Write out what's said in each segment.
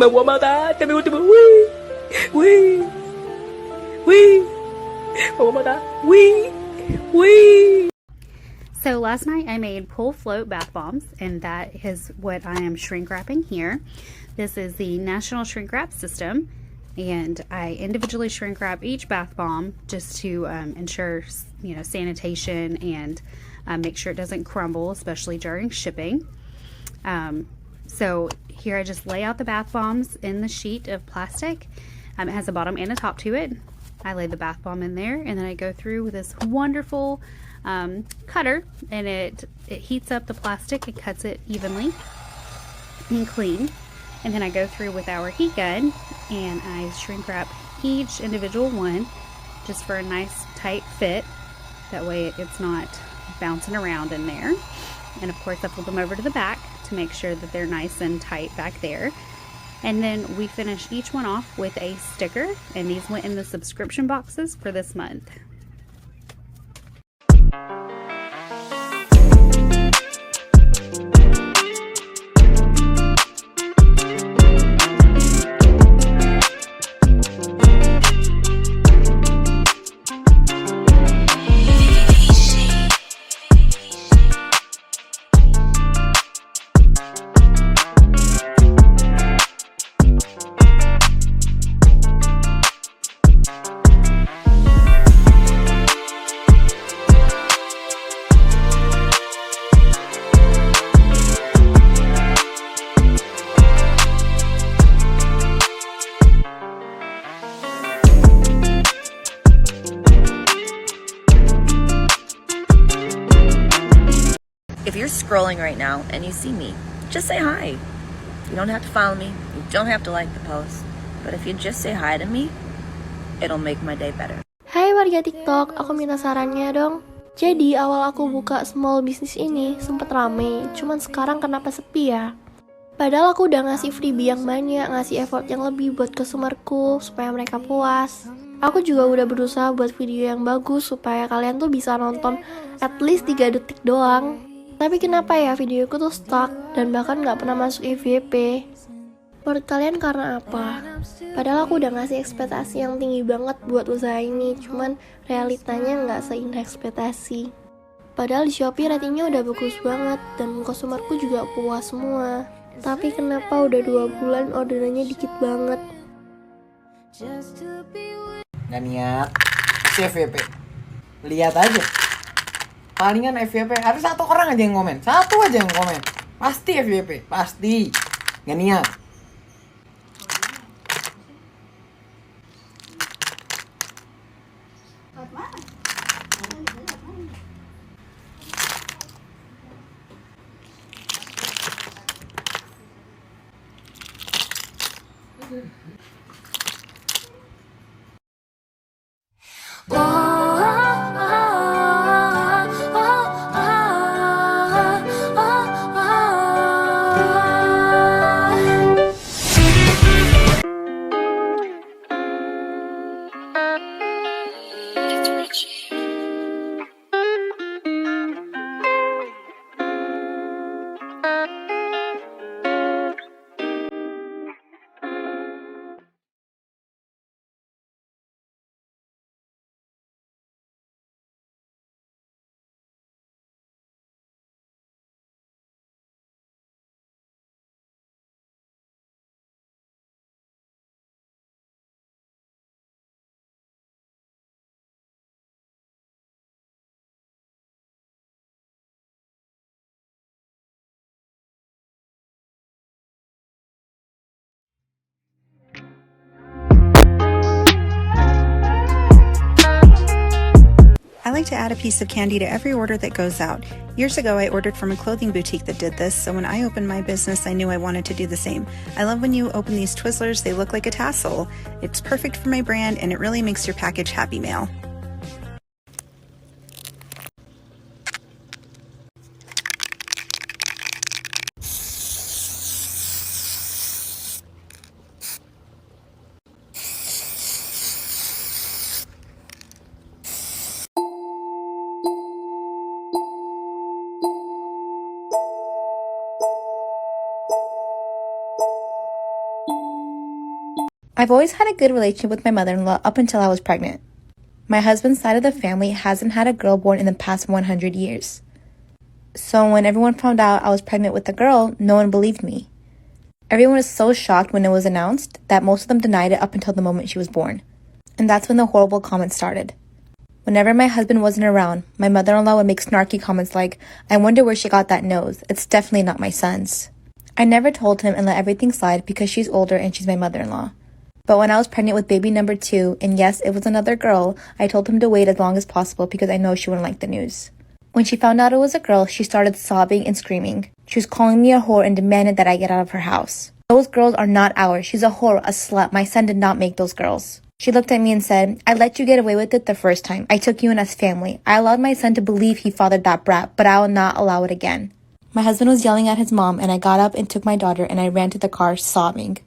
Mau mata, tapi ultimo. Wee, wee, wee. Mau mata, wee, wee. So last night I made pull float bath bombs, and that is what I am shrink wrapping here. This is the National Shrink Wrap System, and I individually shrink wrap each bath bomb just to ensure, you know, sanitation and make sure it doesn't crumble, especially during shipping. So here I just lay out the bath bombs in the sheet of plastic. It has a bottom and a top to it. I lay the bath bomb in there, and then I go through with this wonderful cutter, and it heats up the plastic and cuts it evenly and clean. And then I go through with our heat gun and I shrink wrap each individual one just for a nice tight fit. That way it's not bouncing around in there. And of course I flip them over to the back to make sure that they're nice and tight back there. And then we finish each one off with a sticker, and these went in the subscription boxes for this month. If you're scrolling right now and you see me, just say hi. You don't have to follow me. You don't have to like the post. But if you just say hi to me, it'll make my day better. Hai warga TikTok, aku minta sarannya dong. Jadi awal aku buka small business ini sempet rame, cuman sekarang kenapa sepi ya? Padahal aku udah ngasih freebie yang banyak, ngasih effort yang lebih buat customerku supaya mereka puas. Aku juga udah berusaha buat video yang bagus supaya kalian tuh bisa nonton at least 3 detik doang. Tapi kenapa ya videoku tuh stuck dan bahkan gak pernah masuk FYP? Menurut kalian karena apa? Padahal aku udah ngasih ekspektasi yang tinggi banget buat usaha ini, cuman realitanya gak seindah ekspektasi. Padahal di Shopee ratingnya udah bagus banget dan customerku juga puas semua. Tapi kenapa udah 2 bulan orderannya dikit banget? Gak niat FYP. Lihat aja. Palingan FYP, harus 1 orang aja yang komen. 1 aja yang komen. Pasti FYP, pasti. Gak niat. I like to add a piece of candy to every order that goes out. Years ago, I ordered from a clothing boutique that did this, so when I opened my business, I knew I wanted to do the same. I love when you open these Twizzlers, they look like a tassel. It's perfect for my brand, and it really makes your package happy mail. I've always had a good relationship with my mother-in-law up until I was pregnant. My husband's side of the family hasn't had a girl born in the past 100 years. So when everyone found out I was pregnant with a girl, no one believed me. Everyone was so shocked when it was announced that most of them denied it up until the moment she was born. And that's when the horrible comments started. Whenever my husband wasn't around, my mother-in-law would make snarky comments like, "I wonder where she got that nose. It's definitely not my son's." I never told him and let everything slide because she's older and she's my mother-in-law. But when I was pregnant with baby number 2, and yes, it was another girl, I told him to wait as long as possible because I know she wouldn't like the news. When she found out it was a girl, she started sobbing and screaming. She was calling me a whore and demanded that I get out of her house. "Those girls are not ours. She's a whore, a slut. My son did not make those girls." She looked at me and said, "I let you get away with it the first time. I took you in as family. I allowed my son to believe he fathered that brat, but I will not allow it again." My husband was yelling at his mom, and I got up and took my daughter and I ran to the car sobbing.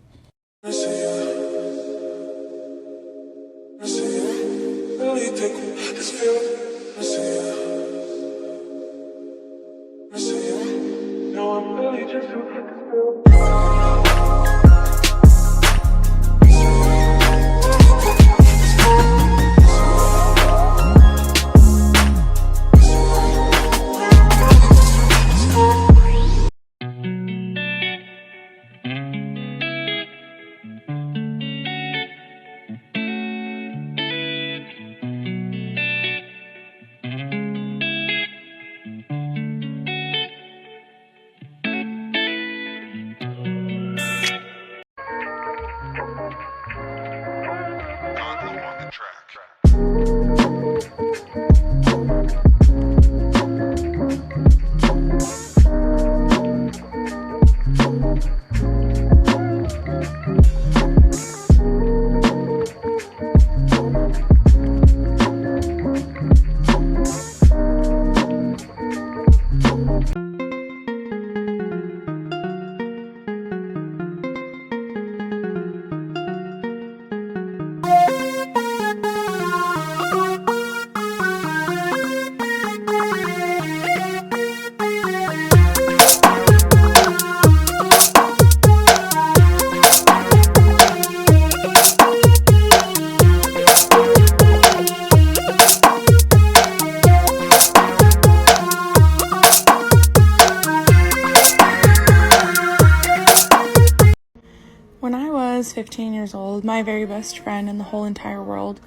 When I was 15 years old, my very best friend in the whole entire world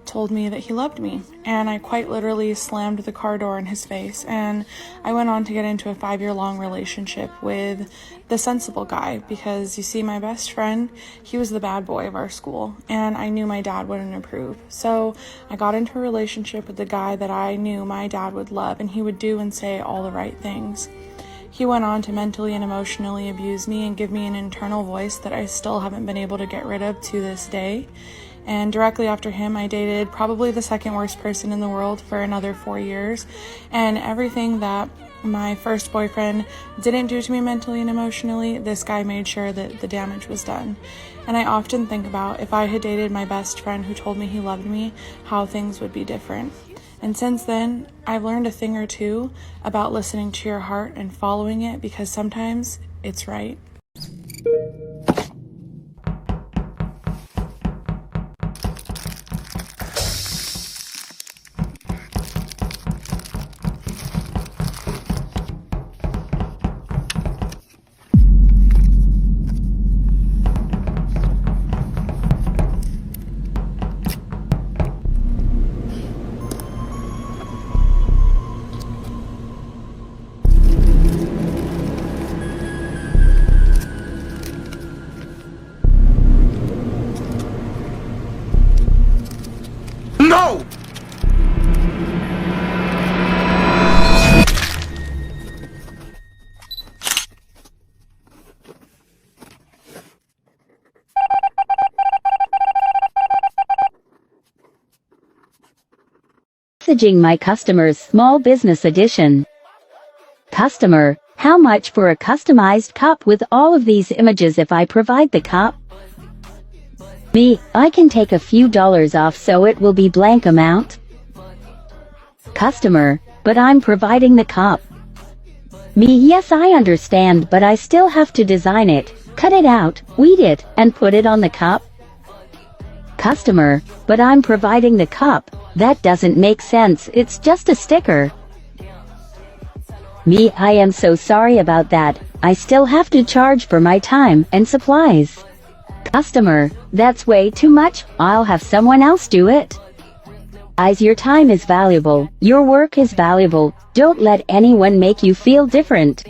told me that he loved me, and I quite literally slammed the car door in his face, and I went on to get into a 5-year-long relationship with the sensible guy, because you see, my best friend, he was the bad boy of our school, and I knew my dad wouldn't approve. So I got into a relationship with the guy that I knew my dad would love, and he would do and say all the right things. He went on to mentally and emotionally abuse me and give me an internal voice that I still haven't been able to get rid of to this day. And directly after him, I dated probably the second worst person in the world for another 4 years. And everything that my first boyfriend didn't do to me mentally and emotionally, this guy made sure that the damage was done. And I often think about if I had dated my best friend who told me he loved me, how things would be different. And since then, I've learned a thing or two about listening to your heart and following it, because sometimes it's right. No! Messaging my customers, small business edition. Customer, how much for a customized cup with all of these images if I provide the cup? Me, I can take a few dollars off, so it will be blank amount. Customer, but I'm providing the cup. Me, yes, I understand, but I still have to design it, cut it out, weed it, and put it on the cup. Customer, but I'm providing the cup. That doesn't make sense, it's just a sticker. Me, I am so sorry about that. I still have to charge for my time and supplies. Customer, that's way too much. I'll have someone else do it. Guys, your time is valuable. Your work is valuable. Don't let anyone make you feel different.